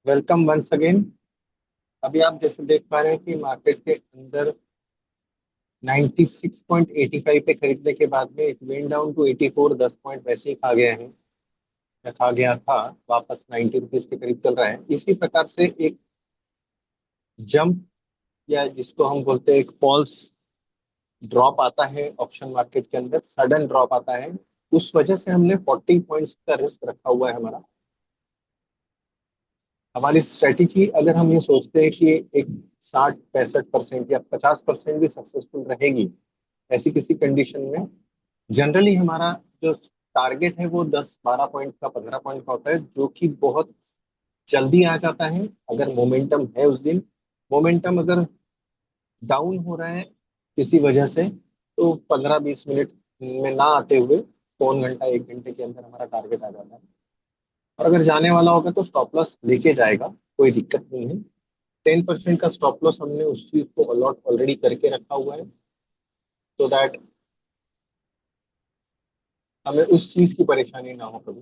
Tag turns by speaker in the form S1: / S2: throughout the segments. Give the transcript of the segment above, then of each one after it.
S1: Welcome once again. अभी आप जैसे देख पा रहे हैं कि मार्केट के अंदर 96.85 पे खरीदने के बाद में it went down to 84। 10 point वैसे ही खा गया है या खा गया था। वापस 90 रुपीज के करीब चल रहा है। इसी प्रकार से एक जंप या जिसको हम बोलते हैं एक फॉल्स ड्रॉप आता है ऑप्शन मार्केट के अंदर, सडन ड्रॉप आता है। उस वजह से हमने 40 पॉइंट्स का रिस्क रखा हुआ है। हमारी स्ट्रेटेजी अगर हम ये सोचते हैं कि एक 60 65% या 50% भी सक्सेसफुल रहेगी, ऐसी किसी कंडीशन में जनरली हमारा जो टारगेट है वो 10 12 पॉइंट का, 15 पॉइंट का होता है, जो कि बहुत जल्दी आ जाता है अगर मोमेंटम है उस दिन। मोमेंटम अगर डाउन हो रहा है किसी वजह से, तो 15 20 मिनट में ना आते हुए पौन घंटा 1 घंटे के अंदर हमारा टारगेट आ जाता है। और अगर जाने वाला होगा तो स्टॉप लॉस लेके जाएगा, कोई दिक्कत नहीं है। 10% का स्टॉप लॉस हमने उस चीज को अलॉट ऑलरेडी करके रखा हुआ है, सो दैट हमें उस चीज की परेशानी ना हो कभी।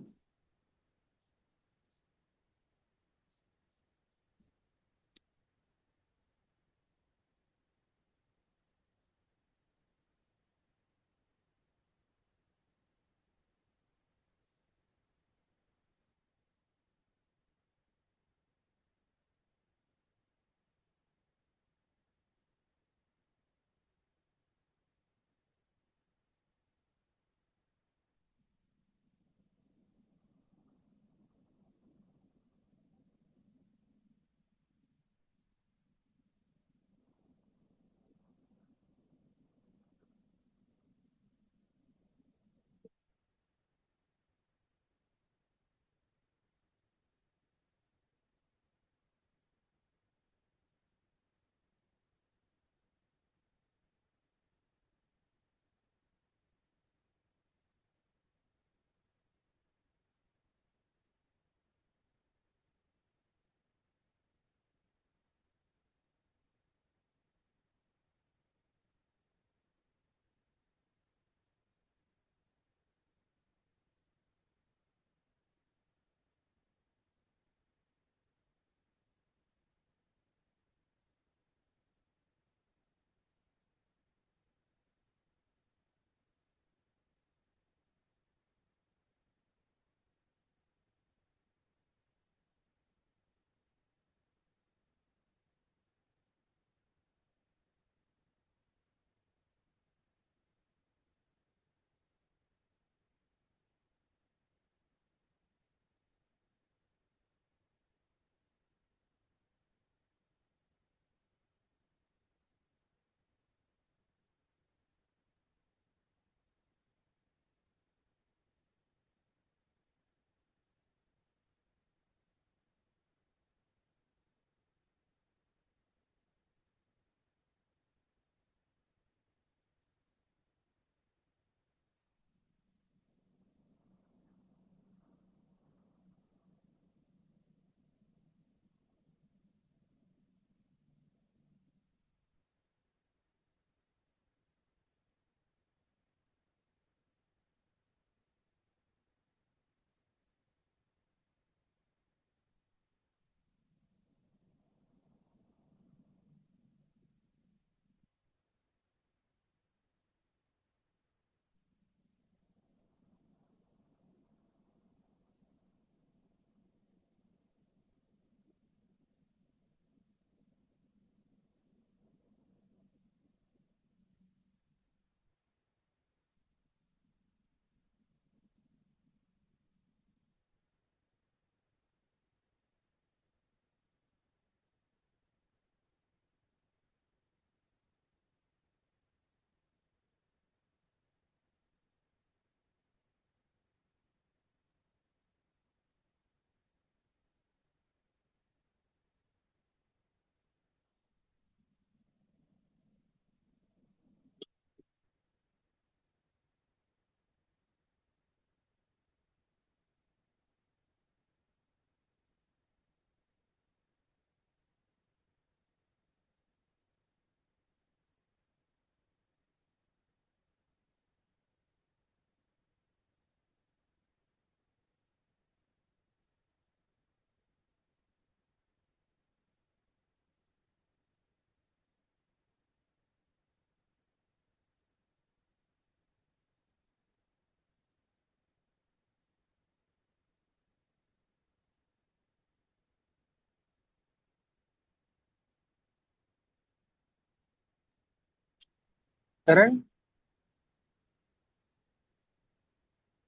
S1: करण,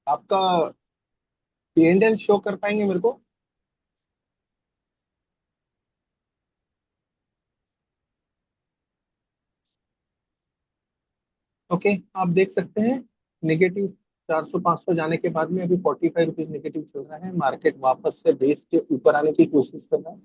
S1: आपका P&L शो कर पाएंगे मेरे को? ओके, आप देख सकते हैं नेगेटिव 400 500 जाने के बाद में अभी 45 रुपीज नेगेटिव चल रहा है। मार्केट वापस से बेस के ऊपर आने की कोशिश कर रहा है।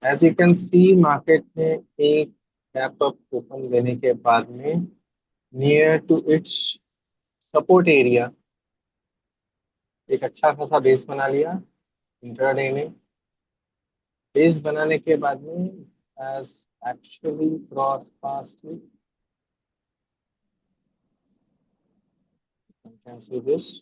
S1: As you can see, market में एक गैप अप ओपन लेने के बाद में near to its support area एक अच्छा खासा बेस बना लिया इंट्राडे में। बेस बनाने के बाद में as actually cross past can see this,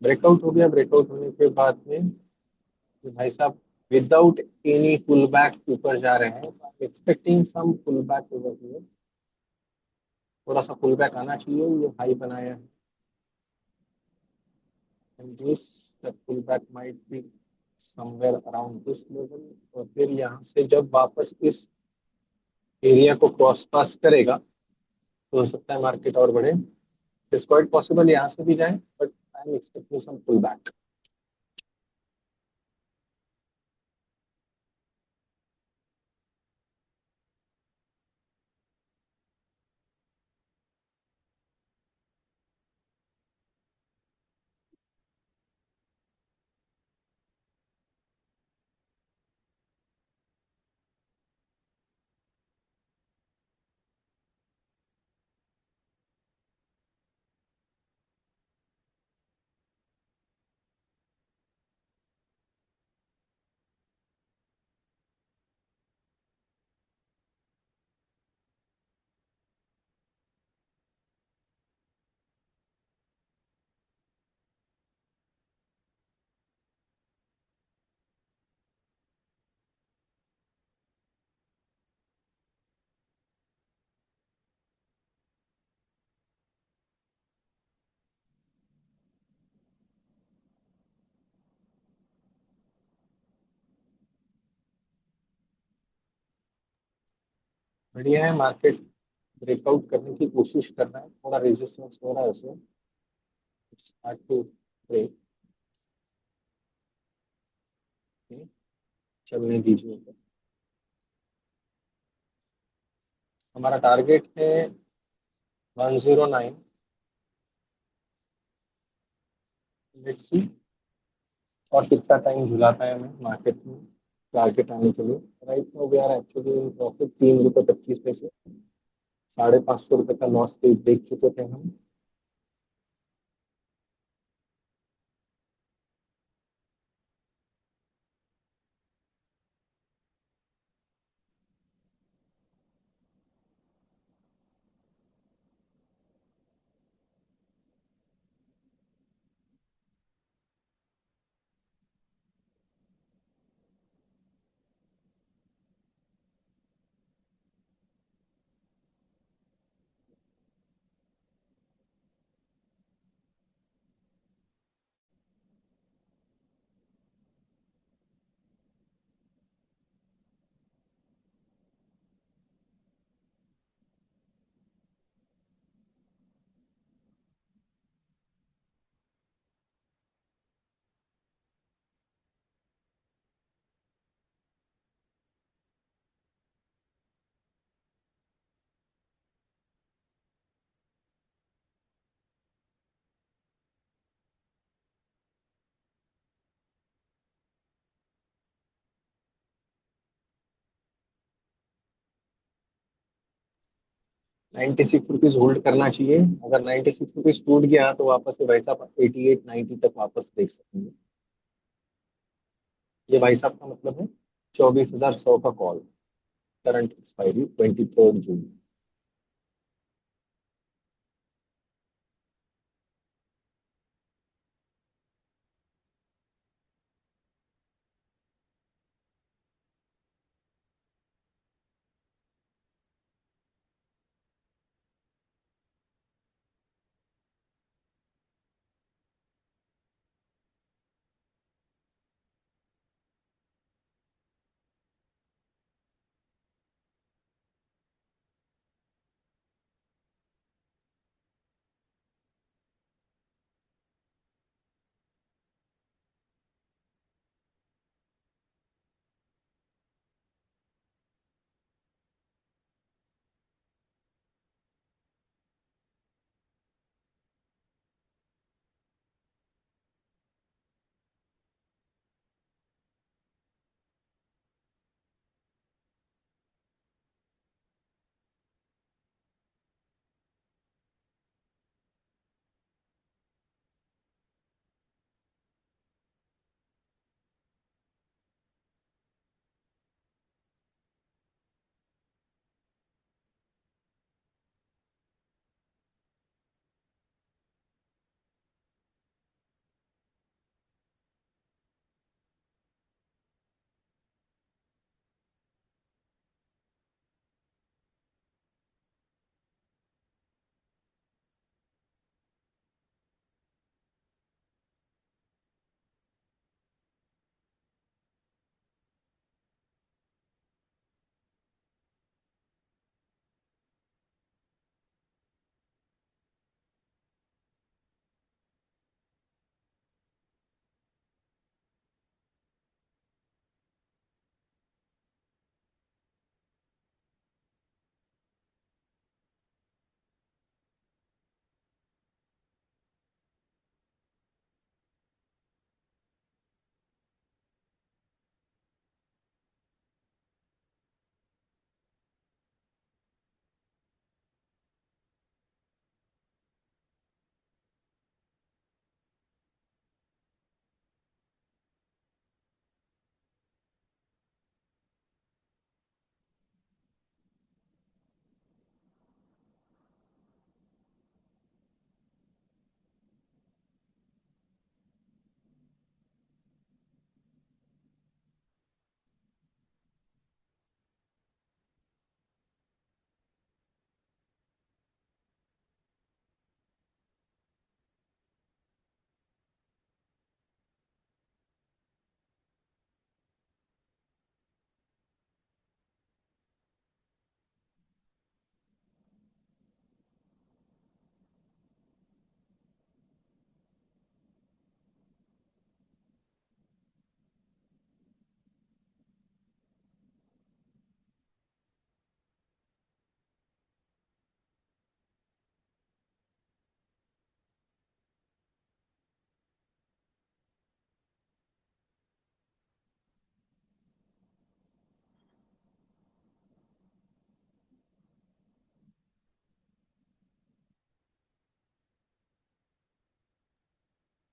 S1: breakout हो गया। ब्रेकआउट होने के बाद में तो भाई साहब विदाउट एनी पुल बैक ऊपर जा रहे हैं, expecting some pull back over here. थोड़ा सा पुल बैक आना चाहिए, ये हाई बनाया है and this the pull back might be somewhere around this level. और फिर यहाँ से जब वापस इस एरिया को क्रॉस पास करेगा तो हो सकता है मार्केट और बढ़े। इट्स क्वाइट पॉसिबल यहाँ से भी जाए, but I am expecting some pull back. बढ़िया है, मार्केट ब्रेकआउट करने की कोशिश कर रहा है, थोड़ा रेजिस्टेंस हो रहा है उसे। स्टार्ट टू ब्रेक, चलने दीजिए। हमारा टारगेट है 109। लेट्स सी और कितना टाइम झुलाता है हमें मार्केट में टारगेट आने के लिए। Right now we are actually in profit 3 रुपये 25 पैसे। 550 रुपये का लॉस देख चुके थे हम। ₹96 होल्ड करना चाहिए। अगर ₹96 टूट गया तो वापस से भाई साहब 88-90 तक वापस देख सकेंगे। ये भाई साहब का मतलब है 24,100 का कॉल। करंट एक्सपायरी 23 जून।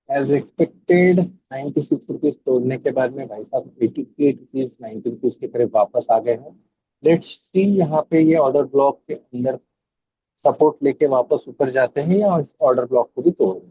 S1: एज एक्सपेक्टेड ₹96 तोड़ने के बाद में भाई साहब ₹88.90 के करीब वापस आ गए हैं। लेट्स सी यहाँ पे ये ऑर्डर ब्लॉक के अंदर सपोर्ट लेके वापस ऊपर जाते हैं या इस ऑर्डर ब्लॉक को भी तोड़ दें।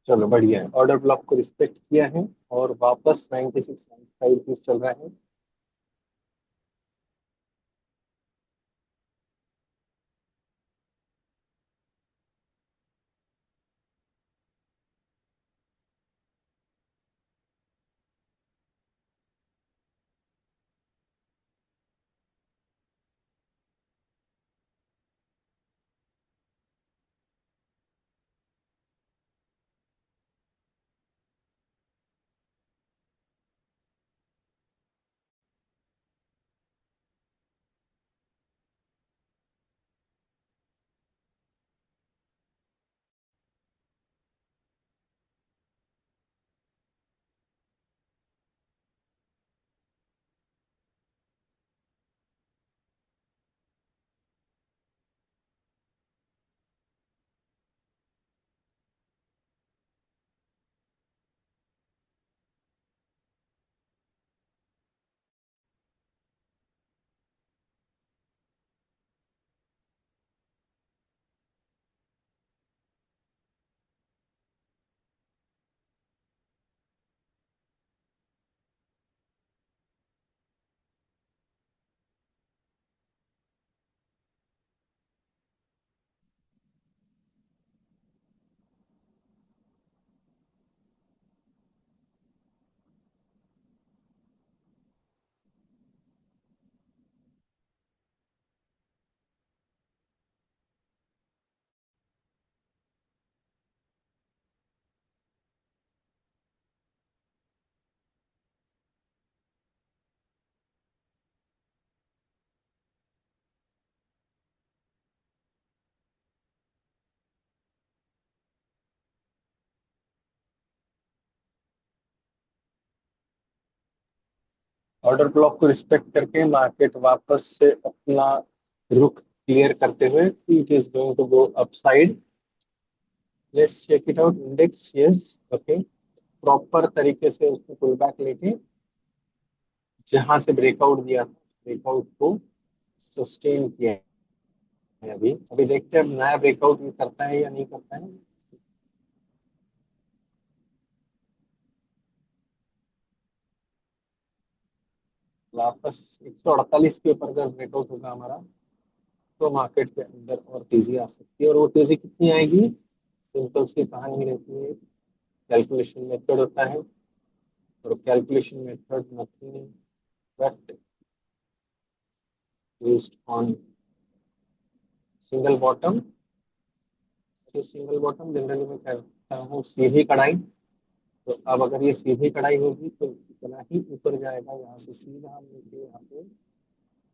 S1: चलो बढ़िया है, ऑर्डर ब्लॉक को रिस्पेक्ट किया है और वापस 96 95 रुपीज चल रहा है। ऑर्डर ब्लॉक को रिस्पेक्ट करके मार्केट वापस से अपना रुख क्लियर करते हुए it is going to go upside. Let's check it out. Index, yes, okay, proper तरीके से उसने पुल बैक लेके जहां से ब्रेकआउट दिया था, ब्रेकआउट को सस्टेन किया है। अभी अभी देखते हैं अब नया ब्रेकआउट ये करता है या नहीं करता है। वापस 148 के ऊपर अगर ब्रेकआउट होगा हमारा तो मार्केट के अंदर और तेजी आ सकती है। और वो तेजी कितनी आएगी? सिंपल सी कहानी रहती है, कैलकुलेशन मेथड होता है, और calculation method nothing but based on single bottom. तो सिंगल बॉटम जनरली मैं कहता हूँ सीधी कढ़ाई। तो अब अगर ये सीधी कढ़ाई होगी तो इतना ही ऊपर जाएगा, यहाँ से सीधा हम नीचे यहाँ पे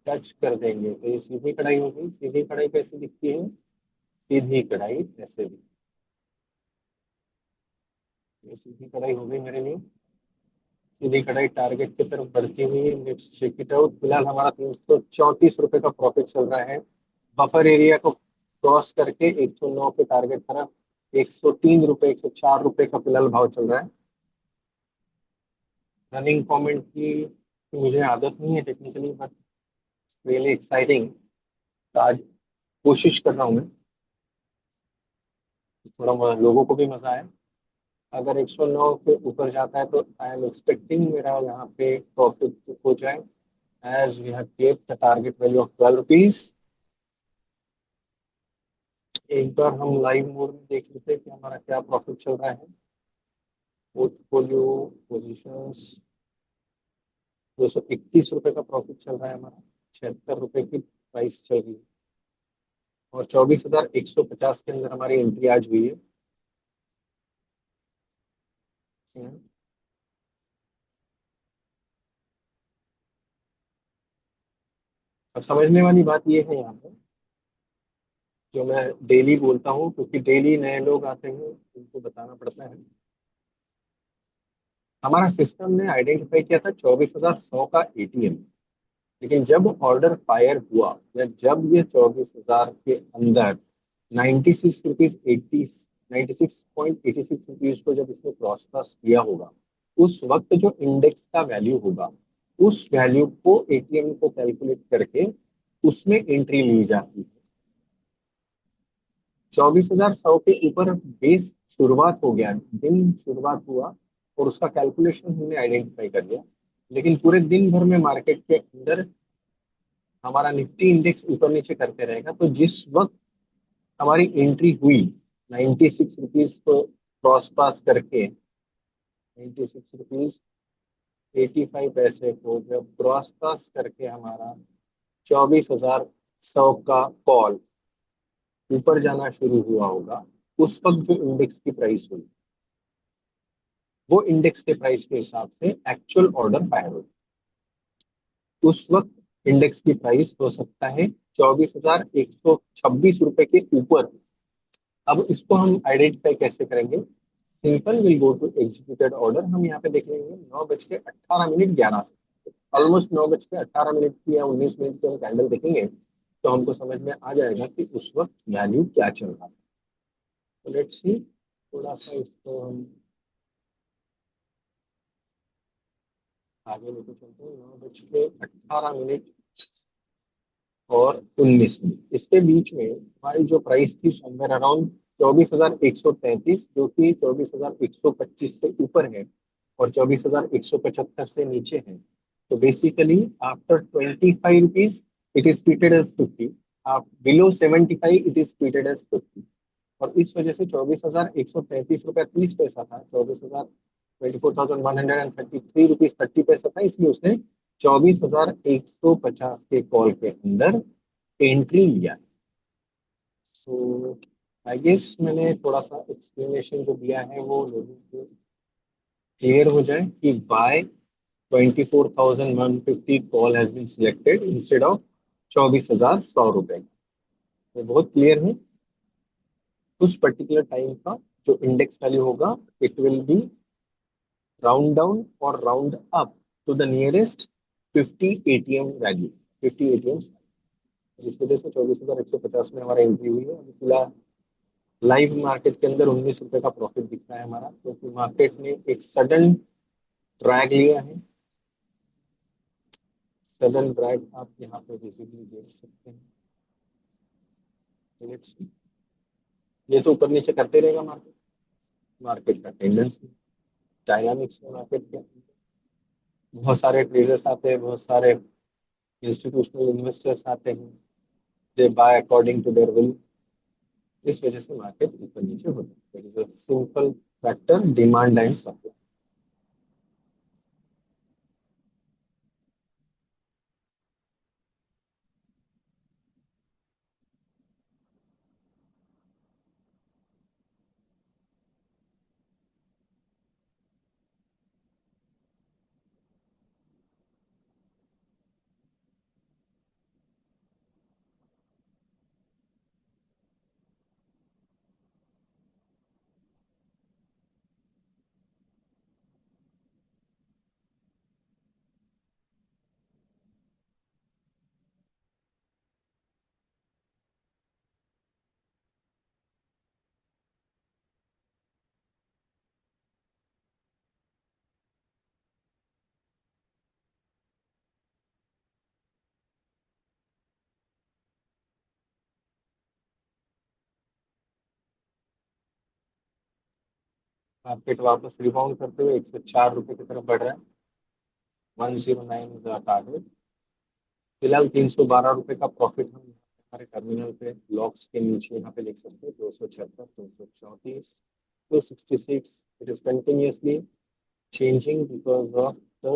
S1: टच कर देंगे तो ये सीधी कढ़ाई होगी। सीधी कढ़ाई कैसी दिखती है? सीधी कढ़ाई ऐसे भी, ये सीधी कढ़ाई हो गई मेरे लिए। सीधी कढ़ाई टारगेट की तरफ बढ़ती हुई है। Let's check it out. फिलहाल हमारा 334 रुपए का प्रॉफिट चल रहा है। बफर एरिया को क्रॉस करके 109 के टारगेट तरफ 103 रुपए, 104 रुपए का फिलहाल भाव चल रहा है। रनिंग कमेंट की मुझे आदत नहीं है टेक्निकली, बट रियली एक्साइटिंग। आज कोशिश कर रहा हूँ मैं कि थोड़ा लोगों को भी मजा आए। अगर 109 के ऊपर जाता है तो आई एम एक्सपेक्टिंग मेरा यहाँ पे प्रॉफिट हो जाए, as we have kept the target value of 12 rupees. एक बार हम लाइव मोड में देख लेते हैं कि हमारा क्या प्रॉफिट चल रहा है। पोर्टफोलियो पोजिशंस, 231 रुपए का प्रॉफिट चल रहा है हमारा। 76 रुपए की प्राइस चल रही है, और 24,150 के अंदर हमारी एंट्री आज हुई है। हम्म। अब समझने वाली बात ये है यहाँ पे, जो मैं डेली बोलता हूँ, क्योंकि डेली नए लोग आते हैं उनको बताना पड़ता है। हमारा सिस्टम ने आइडेंटिफाई किया था 24,100 का एटीएम, लेकिन जब ऑर्डर फायर हुआ या जब ये 24,000 के अंदर 96 रुपीज 96.86 रुपीज को जब इसने क्रॉस पास किया होगा, उस वक्त जो इंडेक्स का वैल्यू होगा उस वैल्यू को एटीएम को कैलकुलेट करके उसमें एंट्री ली जाती है। 24,100 के ऊपर बेस शुरुआत हो गया, दिन शुरुआत हुआ और उसका कैलकुलेशन हमने आइडेंटिफाई कर लिया। लेकिन पूरे दिन भर में मार्केट के अंदर हमारा निफ्टी इंडेक्स ऊपर नीचे करते रहेगा, तो जिस वक्त हमारी एंट्री हुई 96 रुपीज को क्रॉस पास करके, 96 रुपीज 85 पैसे को जब क्रॉस पास करके हमारा 24,100 का कॉल ऊपर जाना शुरू हुआ होगा, उस वक्त जो इंडेक्स की प्राइस हुई वो इंडेक्स के प्राइस के हिसाब से एक्चुअल ऑर्डर फायर होगा। उस वक्त इंडेक्स की प्राइस हो सकता है 24,126 रुपए के ऊपर। अब इसको हम आइडेंटिफाई कैसे करेंगे? Simple, will go to executed order. हम यहाँ पे देख लेंगे 9:18 से ऑलमोस्ट 9:18 की या 19 मिनट की हम कैंडल देखेंगे तो हमको समझ में आ जाएगा कि उस वक्त वैल्यू क्या चल रहा है। तो लेट्स सी, थोड़ा सा इसको हम आगे लेके चलते हैं। 9:18 और 19 मिनट, इसके बीच में हमारी जो प्राइस थी समवेयर अराउंड 24,133, जो कि 24,125 से ऊपर है और 24,175 से नीचे है। तो basically after 25 rupees it is treated as 50, आप below 75 it is treated as 50। और इस वजह से 24,133 रुपया 30 पैसा था, 24,000 24,133 रुपीज 30 पैसा था, इसलिए उसने 24,150 के कॉल के अंदर एंट्री लिया। तो आई गेस मैंने थोड़ा सा एक्सप्लेनेशन जो दिया है वो लोगों को क्लियर हो जाए कि by 24,150 call has been selected instead of 24,100 रुपए। ये बहुत क्लियर है। उस पर्टिकुलर टाइम का जो इंडेक्स वैल्यू होगा it will be round down और round up to the nearest 50 ATM value, 50 ATM। इस वजह से 24,150 में हमारा एंट्री हुई है। अभी फिलहाल लाइव मार्केट के अंदर 19 रुपए का प्रॉफिट दिख रहा है हमारा, क्योंकि मार्केट ने एक सडन ड्रैग लिया है। सडन ड्रैग आप यहाँ पे विजिबली देख सकते हैं। Let's see। ये तो ऊपर नीचे करते रहेगा मार्केट, मार्केट का टेंडेंसी, डायनामिक्स है मार्केट के। बहुत सारे ट्रेडर्स आते हैं, बहुत सारे इंस्टीट्यूशनल इन्वेस्टर्स आते हैं, they buy according to their will. इस वजह से मार्केट ऊपर नीचे होता है। It is a simple factor, demand and supply. Market वापस रिबाउंड करते हुए 104 रुपए की तरफ बढ़ रहा है। 109 इज टारगेट। फिलहाल 312 रुपए का प्रॉफिट हम हमारे टर्मिनल पे लॉक्स के नीचे यहाँ पे लिख सकते हैं। 276, 234, 266। It is continuously changing because of the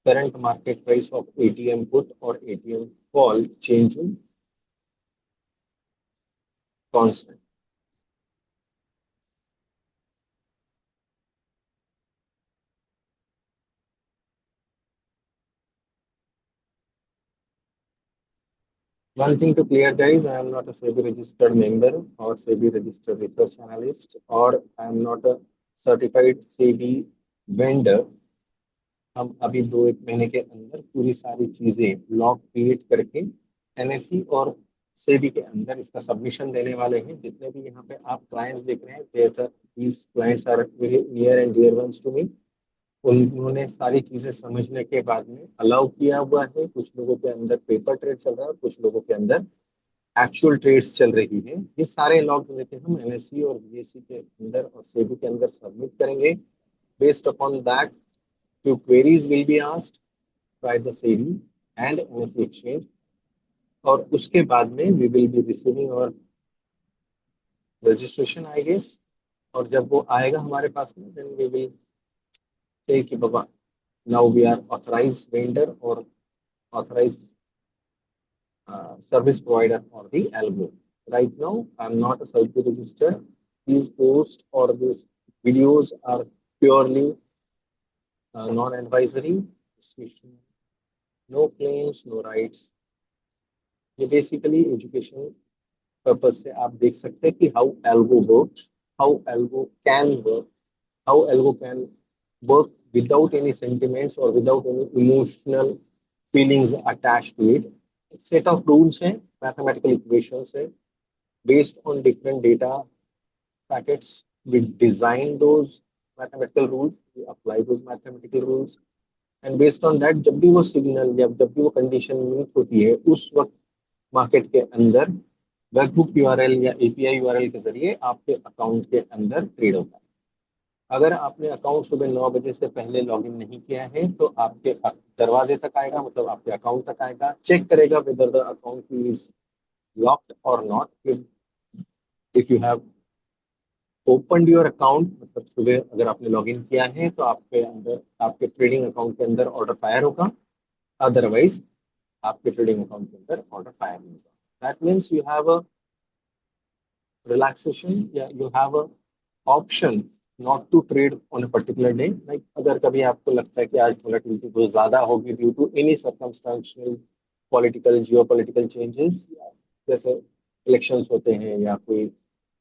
S1: current market price of ATM put or ATM call changing constant. One thing to clear, guys, I am not a SEBI registered member or SEBI registered research analyst, or I am not a certified SEBI vendor। हम अभी 2 एक महीने के अंदर पूरी सारी चीजें log create करके NSE और सेबी के अंदर इसका सबमिशन देने वाले हैं। जितने भी यहाँ पे आप क्लाइंट्स देख रहे हैं, these clients are very near and dear ones to me। उन्होंने सारी चीजें समझने के बाद में अलाउ किया हुआ है। कुछ लोगों के अंदर पेपर ट्रेड चल रहा है, कुछ लोगों के अंदर एक्चुअल ट्रेड्स चल रही है। ये सारे लॉग्स लेके हम NSE और BSE के अंदर और सेबी के अंदर सबमिट करेंगे। Based upon that, few queries will be asked by the SEBI and NSE exchange, और उसके बाद में we will be receiving our registration, I guess। और जब वो आएगा हमारे पास में, then we will say कि बाबा now we are authorized vendor or authorized service provider for the algo। Right now, I'm not a SEBI registered। These posts or these videos are purely non-advisory, no claims, no rights। ये basically education purpose से आप देख सकते हैं कि how algo works, how algo can work, how algo can work without any sentiments or without any emotional feelings attached to it। Set of rules हैं, mathematical equations है, based on different data packets we design those mathematical rules, we apply those mathematical rules, and based on that जब भी वो signal या जब भी वो condition meet होती है, उस वक्त मार्केट के अंदर वेबबुक यूआरएल या एपीआई यूआरएल के जरिए आपके अकाउंट के अंदर ट्रेड होता है। अगर आपने अकाउंट सुबह 9 बजे से पहले लॉगिन नहीं किया है तो आपके दरवाजे तक आएगा, मतलब आपके अकाउंट तक आएगा, चेक करेगा whether the account is locked और not. If you have open your account, मतलब सुबह अगर आपने लॉगिन किया है तो आपके अंदर, आपके ट्रेडिंग अकाउंट के अंदर ऑर्डर फायर होगा। अदरवाइज आपके ट्रेडिंग अकाउंट के अंदर ऑर्डर फायर नहीं होगा। That means you have a relaxation या you have a option not to trade on a particular day. Like अगर कभी आपको लगता है कि आज वोलेटिलिटी बहुत ज्यादा होगी due to any circumstantial political geo political changes, जैसे इलेक्शंस होते हैं या कोई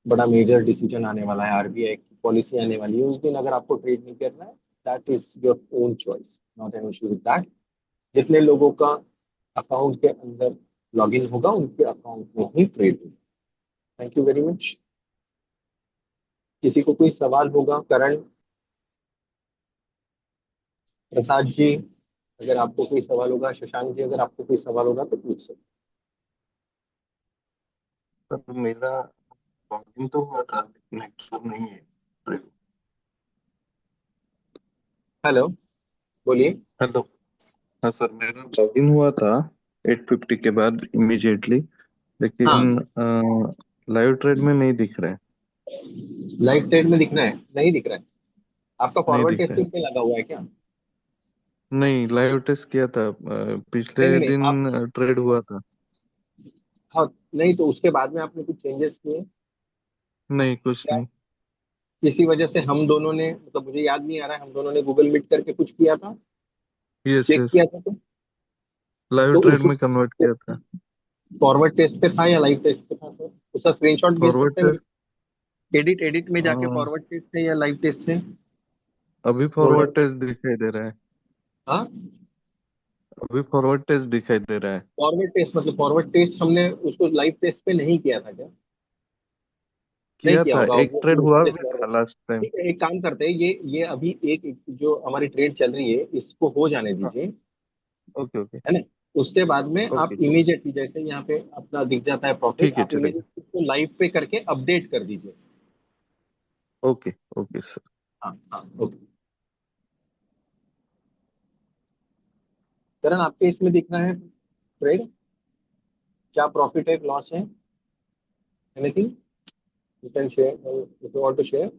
S1: बड़ा मेजर डिसीजन आने वाला है, आरबीआई की पॉलिसी आने वाली है, उस दिन अगर आपको ट्रेड नहीं करना है, that is your own choice, not an issue with that. जितने लोगों का अकाउंट के अंदर लॉगिन होगा उनके अकाउंट में ही ट्रेड होगा। Thank you very much. किसी को कोई सवाल होगा? करण, प्रसाद जी, अगर आपको कोई सवाल होगा, शशांक जी, अगर आपको कोई सवाल होगा तो पूछ सकते।
S2: सर मेरा लॉगिन तो हुआ था लेकिन एक्चुअल नहीं है।
S1: हेलो, बोलिए।
S2: हेलो। हाँ सर, मेरा लॉगिन हुआ था 8:50 के बाद इमीडिएटली,
S1: हाँ,
S2: लेकिन लाइव ट्रेड में नहीं दिख रहा है।
S1: लाइव ट्रेड में दिखना है? नहीं दिख रहा है? आपका
S2: नहीं
S1: फॉरवर्ड
S2: दिख रहा है।
S1: टेस्टिंग पे लगा हुआ है क्या?
S2: नहीं, लाइव टेस्ट किया था
S1: नहीं
S2: पिछले
S1: नहीं नहीं, आप,
S2: दिन ट्रेड हुआ था।
S1: हाँ, नहीं तो उसके बाद में आपने कुछ चेंजेस किए
S2: नहीं, कुछ
S1: क्या?
S2: नहीं।
S1: किसी वजह से हम दोनों ने, मतलब मुझे याद नहीं आ रहा है, हम दोनों ने गूगल मीट करके कुछ किया था,
S2: यस
S1: चेक
S2: यस।
S1: किया था
S2: लाइव
S1: तो
S2: ट्रेड
S1: उस
S2: में कन्वर्ट किया था।
S1: फॉरवर्ड टेस्ट पे था या लाइव टेस्ट पे था सर? उसका स्क्रीनशॉट भेज
S2: फॉरवर्ड
S1: सकते हैं?
S2: टेस्ट।
S1: एडिट एडिट में जाके फॉरवर्ड टेस्ट है या लाइव टेस्ट है?
S2: अभी
S1: फोल्डर
S2: फॉरवर्ड
S1: पे।
S2: टेस्ट दिखाई दे रहा है।
S1: हाँ,
S2: अभी फॉरवर्ड टेस्ट दिखाई दे रहा है।
S1: फॉरवर्ड टेस्ट मतलब फॉरवर्ड टेस्ट हमने उसको लाइव टेस्ट पे नहीं किया था क्या? नहीं
S2: किया
S1: किया
S2: था,
S1: होगा,
S2: एक ट्रेड
S1: ऑब्वियसली
S2: हुआ
S1: उसके लिए
S2: भी
S1: फॉरवर्ड।
S2: था लास्ट टाइम।
S1: ठीक है, एक काम करते हैं, ये अभी एक जो हमारी ट्रेड चल रही है इसको हो जाने
S2: हाँ।
S1: दीजिए,
S2: ओके ओके।
S1: है ना? उसके बाद में आप
S2: ओके ठीक।
S1: इमीडिएटली, जैसे यहाँ पे अपना दिख जाता है प्रॉफिट,
S2: ठीक है
S1: आप
S2: चलेगा।
S1: इमीडिएटली उसको लाइव पे करके अपडेट कर दीजिए।
S2: Okay okay sir.
S1: हाँ हाँ, ओके। करण, आपके इसमें दिख रहा है ट्रेड? क्या प्रॉफिट है, लॉस है? Anything you can share if you want to share?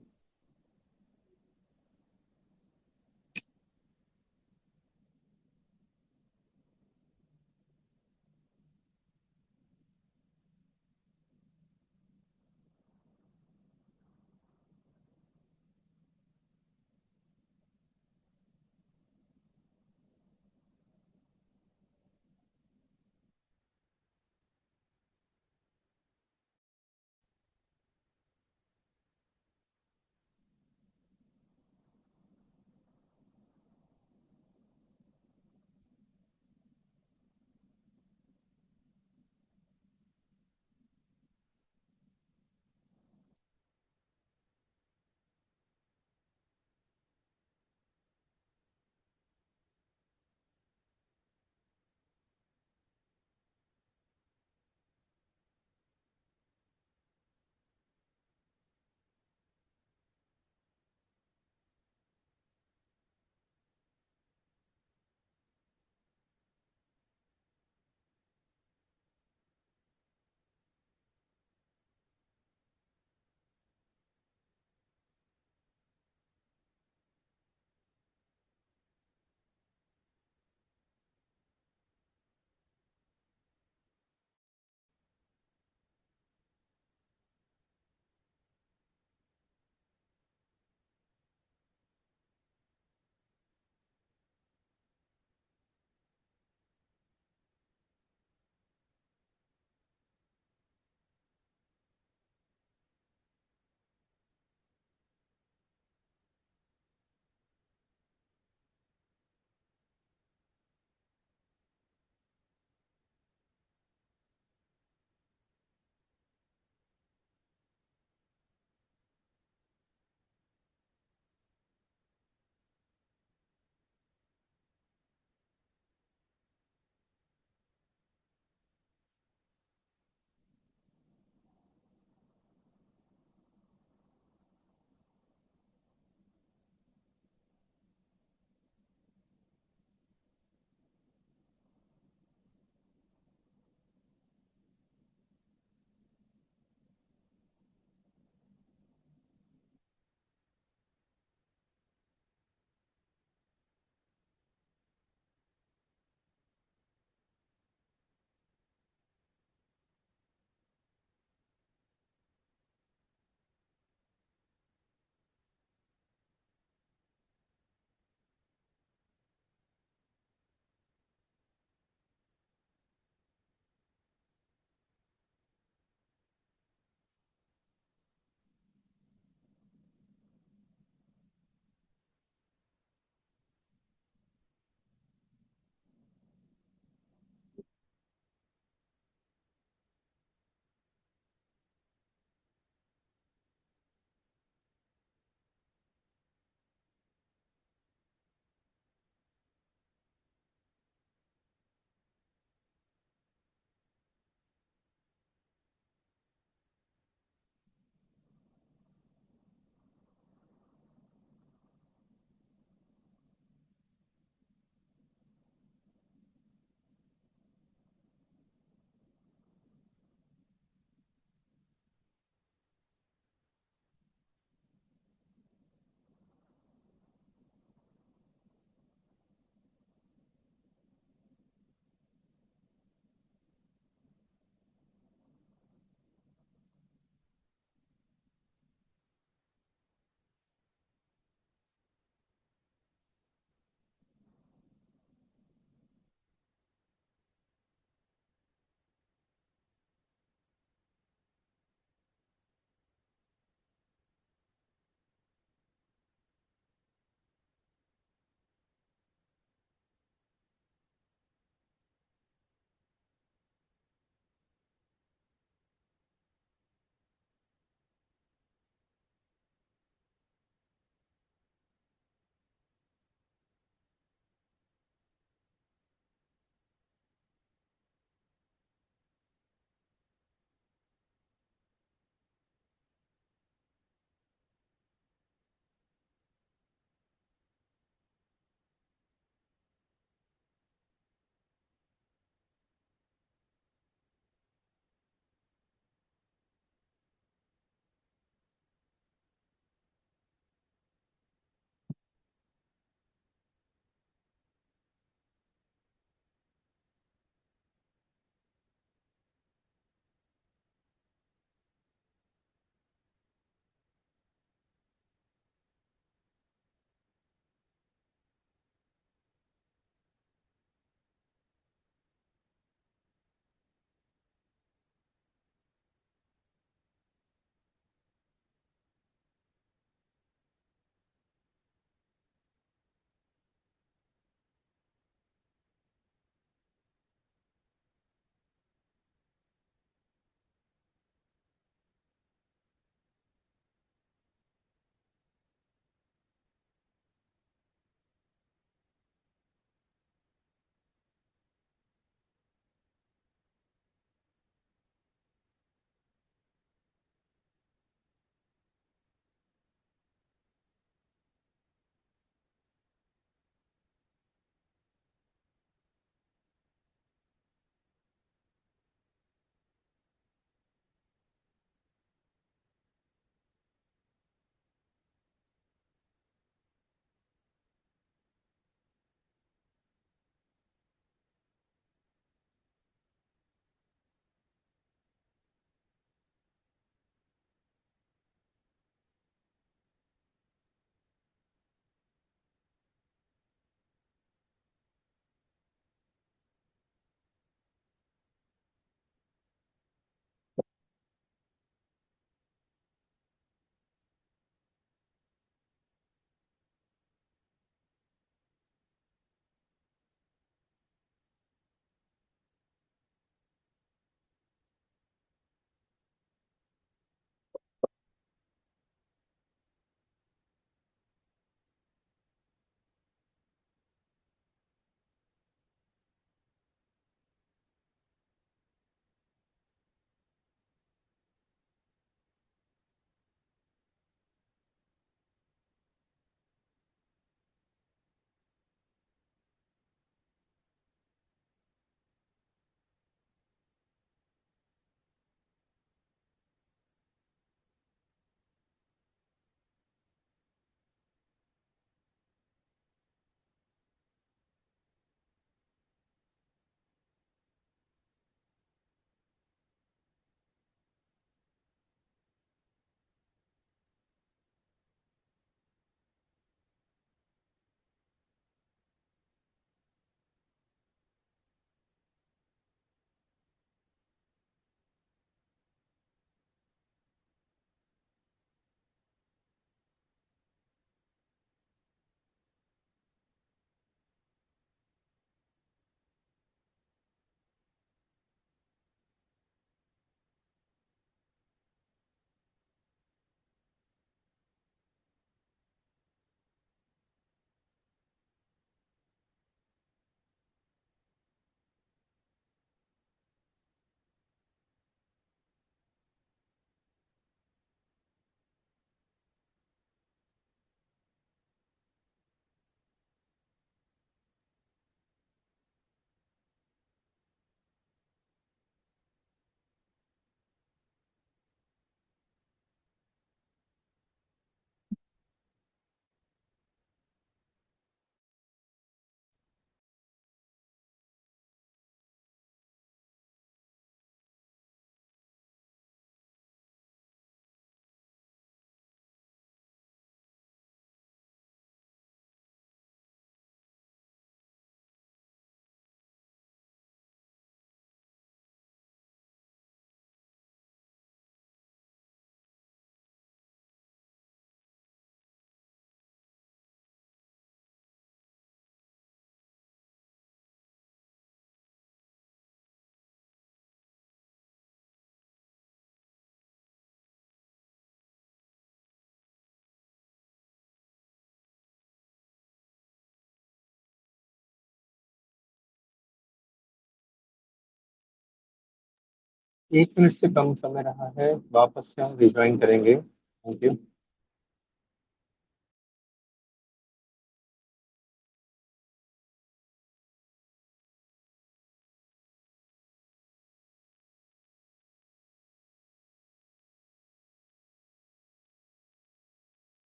S1: 1 minute से कम समय रहा है, वापस से हम रिज्वाइन करेंगे। Thank you.